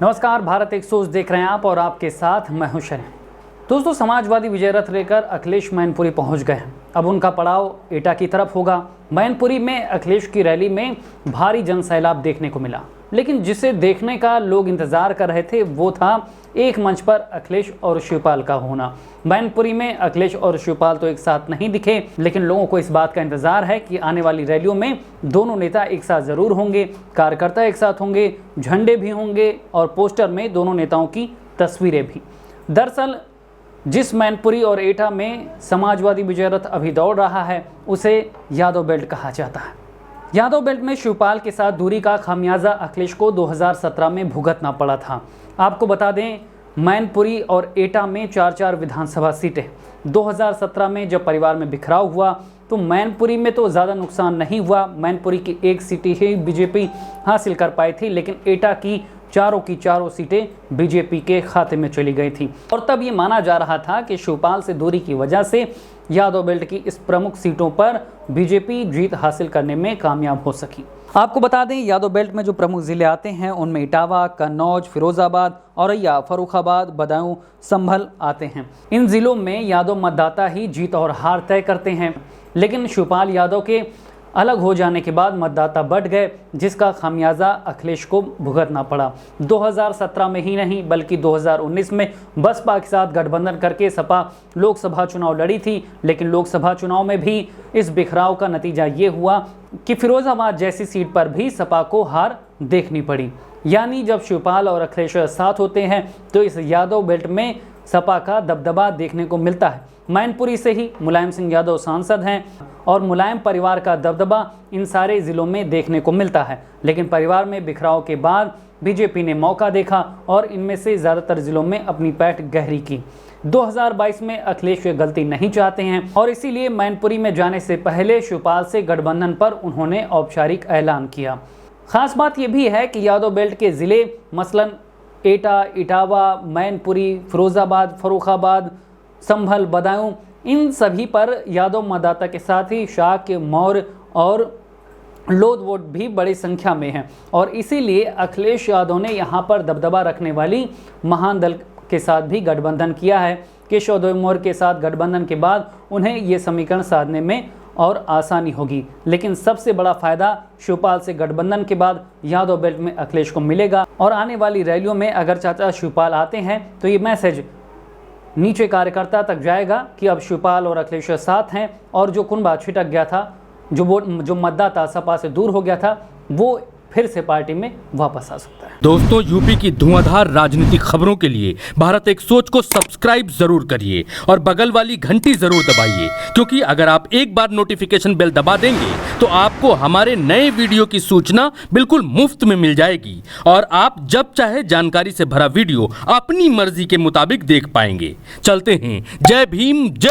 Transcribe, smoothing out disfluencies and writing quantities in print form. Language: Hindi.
नमस्कार, भारत 100 देख रहे हैं आप और आपके साथ मैं हूं शरण। दोस्तों, समाजवादी विजय रथ लेकर अखिलेश मैनपुरी पहुंच गए हैं। अब उनका पड़ाव एटा की तरफ होगा। मैनपुरी में अखिलेश की रैली में भारी जनसैलाब देखने को मिला, लेकिन जिसे देखने का लोग इंतजार कर रहे थे वो था एक मंच पर अखिलेश और शिवपाल का होना। मैनपुरी में अखिलेश और शिवपाल तो एक साथ नहीं दिखे, लेकिन लोगों को इस बात का इंतजार है कि आने वाली रैलियों में दोनों नेता एक साथ जरूर होंगे, कार्यकर्ता एक साथ होंगे, झंडे भी होंगे और पोस्टर में दोनों नेताओं की तस्वीरें भी। दरअसल जिस मैनपुरी और एटा में समाजवादी विजय रथ अभी दौड़ रहा है उसे यादव बेल्ट कहा जाता है। यादव बेल्ट में शिवपाल के साथ दूरी का खामियाजा अखिलेश को 2017 में भुगतना पड़ा था। आपको बता दें, मैनपुरी और एटा में 4-4 विधानसभा सीटें। 2017 में जब परिवार में बिखराव हुआ तो मैनपुरी में तो ज़्यादा नुकसान नहीं हुआ। मैनपुरी की एक सीट ही बीजेपी हासिल कर पाई थी, लेकिन एटा की चारों सीटें बीजेपी के खाते में चली गई थी। और तब ये माना जा रहा था कि शिवपाल से दूरी की वजह से यादव बेल्ट की इस प्रमुख सीटों पर बीजेपी जीत हासिल करने में कामयाब हो सकी। आपको बता दें, यादव बेल्ट में जो प्रमुख जिले आते हैं उनमें इटावा, कन्नौज, फिरोजाबाद, औरैया, फर्रुखाबाद, बदायूं, संभल आते हैं। इन जिलों में यादव मतदाता ही जीत और हार तय करते हैं, लेकिन शिवपाल यादव के अलग हो जाने के बाद मतदाता बढ़ गए, जिसका खामियाजा अखिलेश को भुगतना पड़ा। 2017 में ही नहीं बल्कि 2019 में बसपा के साथ गठबंधन करके सपा लोकसभा चुनाव लड़ी थी, लेकिन लोकसभा चुनाव में भी इस बिखराव का नतीजा ये हुआ कि फिरोजाबाद जैसी सीट पर भी सपा को हार देखनी पड़ी। यानी जब शिवपाल और अखिलेश साथ होते हैं तो इस यादव बेल्ट में सपा का दबदबा देखने को मिलता है। मैनपुरी से ही मुलायम सिंह यादव सांसद हैं और मुलायम परिवार का दबदबा इन सारे जिलों में देखने को मिलता है, लेकिन परिवार में बिखराव के बाद बीजेपी ने मौका देखा और इनमें से ज़्यादातर जिलों में अपनी पैठ गहरी की। 2022 में अखिलेश ये गलती नहीं चाहते हैं और इसीलिए मैनपुरी में जाने से पहले शिवपाल से गठबंधन पर उन्होंने औपचारिक ऐलान किया। खास बात यह भी है कि यादव बेल्ट के ज़िले मसलन एटा, इटावा, मैनपुरी, फिरोजाबाद, फर्रुखाबाद, संभल, बदायूं, इन सभी पर यादव मतदाता के साथ ही शाह, मौर्य और लोध वोट भी बड़ी संख्या में हैं और इसीलिए अखिलेश यादव ने यहाँ पर दबदबा रखने वाली महान दल के साथ भी गठबंधन किया है। केशव देव मौर्य के साथ गठबंधन के बाद उन्हें ये समीकरण साधने में और आसानी होगी, लेकिन सबसे बड़ा फायदा शिवपाल से गठबंधन के बाद यादव बेल्ट में अखिलेश को मिलेगा। और आने वाली रैलियों में अगर चाचा शिवपाल आते हैं तो ये मैसेज नीचे कार्यकर्ता तक जाएगा कि अब शिवपाल और अखिलेश साथ हैं और जो कुनबा छिटक गया था, जो मतदाता सपा से दूर हो गया था, वो फिर से पार्टी में वापस आ सकता है। दोस्तों, यूपी की धुआंधार राजनीतिक खबरों के लिए भारत 100 को सब्सक्राइब जरूर करिए और बगल वाली घंटी जरूर दबाइए, क्योंकि अगर आप एक बार नोटिफिकेशन बेल दबा देंगे तो आपको हमारे नए वीडियो की सूचना बिल्कुल मुफ्त में मिल जाएगी और आप जब चाहे जानकारी से भरा वीडियो अपनी मर्जी के मुताबिक देख पाएंगे। चलते हैं। जय भीम, जय